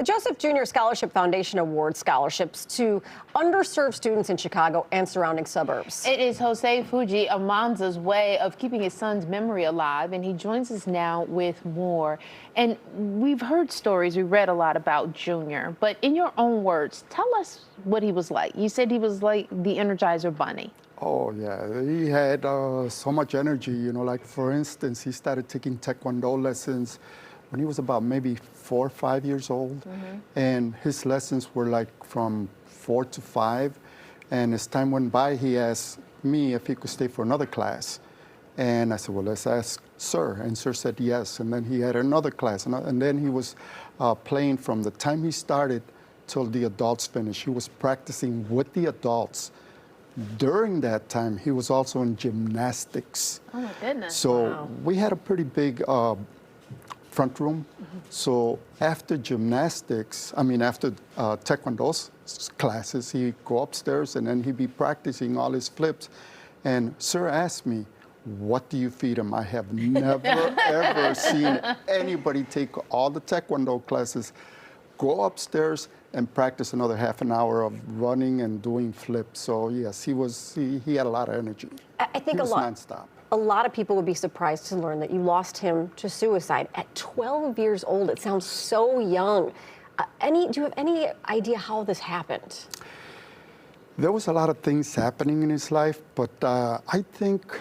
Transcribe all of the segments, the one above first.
The Joseph Jr. Scholarship Foundation awards scholarships to underserved students in Chicago and surrounding suburbs. It is Jose Fuji Amanza's way of keeping his son's memory alive, and he joins us now with more. And we've heard stories, we read a lot about Junior, but in your own words, tell us what he was like. You said he was like the Energizer Bunny. Oh, yeah. He had so much energy, like, for instance, he started taking Taekwondo lessons when he was about maybe 4 or 5 years old. And his lessons were like from 4 to 5. And as time went by, he asked me if he could stay for another class. And I said, well, let's ask Sir. And Sir said yes. And then he had another class. And then he was playing from the time he started till the adults finished. He was practicing with the adults. During that time, he was also in gymnastics. Oh, my goodness. So we had a pretty big front room. So after gymnastics, after Taekwondo's classes, he'd go upstairs and then he'd be practicing all his flips. And Sir asked me, what do you feed him? I have never, ever seen anybody take all the Taekwondo classes, go upstairs and practice another half an hour of running and doing flips. So yes, he had a lot of energy. I think he was nonstop. A lot of people would be surprised to learn that you lost him to suicide at 12 years old. It sounds so young. Do you have any idea how this happened? There was a lot of things happening in his life, but I think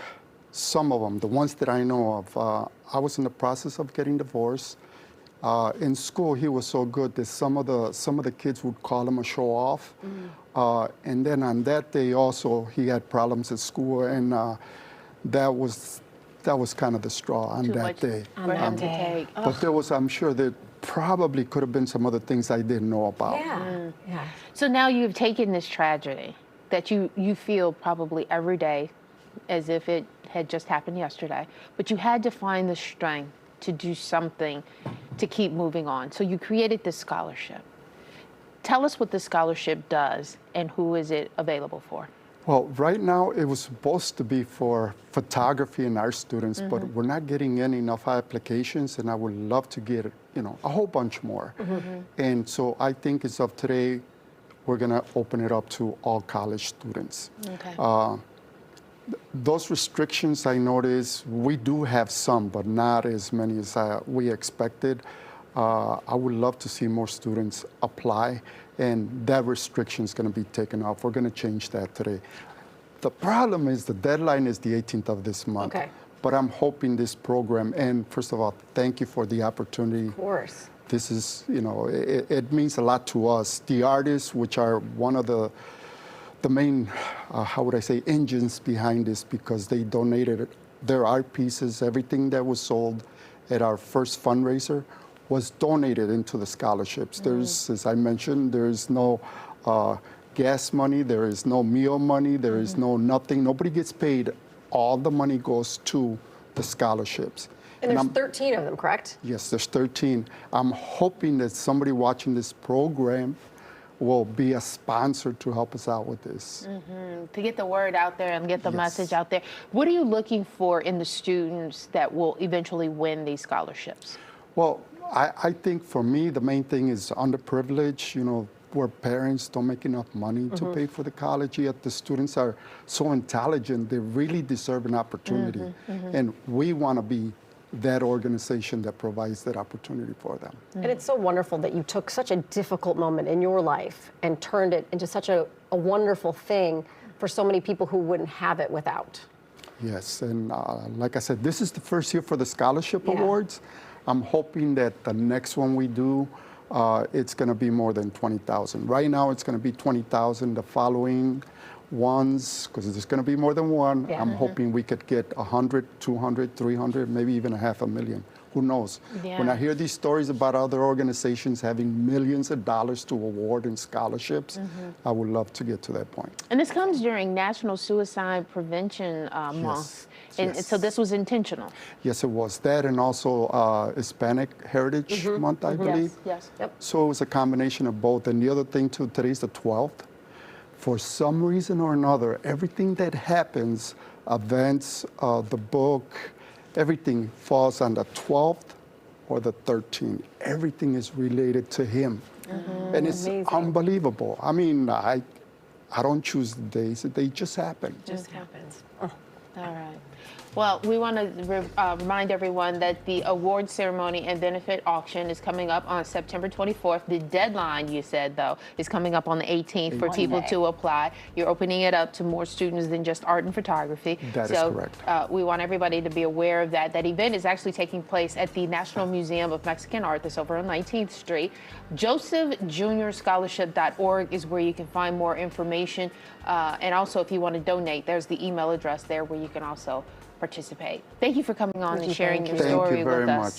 some of them, the ones that I know of, I was in the process of getting divorced. In school, he was so good that some of the kids would call him a show-off. And then on that day also, he had problems at school, and that was kind of the straw on that day. For him to take. But there was, I'm sure, there probably could have been some other things I didn't know about. Yeah. So now you've taken this tragedy that you feel probably every day as if it had just happened yesterday, but you had to find the strength to do something to keep moving on. So you created this scholarship. Tell us what the scholarship does and who is it available for? Well, right now it was supposed to be for photography and art students, but we're not getting in enough applications, and I would love to get, a whole bunch more. And so I think as of today, we're gonna open it up to all college students. Okay. Those restrictions, I noticed, we do have some, but not as many as we expected. I would love to see more students apply, and that restriction is going to be taken off. We're going to change that today. The problem is the deadline is the 18th of this month. Okay. But I'm hoping this program, and first of all, thank you for the opportunity. Of course. This is, it means a lot to us. The artists, which are one of the main, how would I say, engines behind this, because they donated their art pieces, everything that was sold at our first fundraiser was donated into the scholarships. There's, as I mentioned, there is no gas money, there is no meal money, there is no nothing. Nobody gets paid. All the money goes to the scholarships. And there's 13 of them, correct? Yes, there's 13. I'm hoping that somebody watching this program will be a sponsor to help us out with this. To get the word out there and get the message out there. What are you looking for in the students that will eventually win these scholarships? Well, I think for me, the main thing is underprivileged, where parents don't make enough money to pay for the college, yet the students are so intelligent, they really deserve an opportunity. And we want to be that organization that provides that opportunity for them. And it's so wonderful that you took such a difficult moment in your life and turned it into such a wonderful thing for so many people who wouldn't have it without. Yes, and like I said, this is the first year for the scholarship awards. I'm hoping that the next one we do, it's going to be more than 20,000. Right now, it's going to be 20,000. The following ones, because there's going to be more than one, I'm hoping we could get 100, 200, 300, maybe even 500,000. Who knows? When I hear these stories about other organizations having millions of dollars to award in scholarships, I would love to get to that point. And this comes during National Suicide Prevention Month. And so this was intentional. Yes, it was. That and also Hispanic Heritage Month, I believe. Yes. Yep. So it was a combination of both. And the other thing, too, today's the 12th. For some reason or another, everything that happens, events, the book, everything falls on the 12th or the 13. Everything is related to him. And it's Amazing. unbelievable. I mean, I don't choose the days. They just happen. Just happens. All right. Well, we want to remind everyone that the award ceremony and benefit auction is coming up on September 24th. The deadline, you said, though, is coming up on the 18th for people Monday. to apply. You're opening it up to more students than just art and photography. That is correct. We want everybody to be aware of that. That event is actually taking place at the National Museum of Mexican Art that's over on 19th Street. JosephJuniorScholarship.org is where you can find more information. And also, if you want to donate, there's the email address there where you can also participate. Thank you for coming on and sharing your Thank story you very with us. much.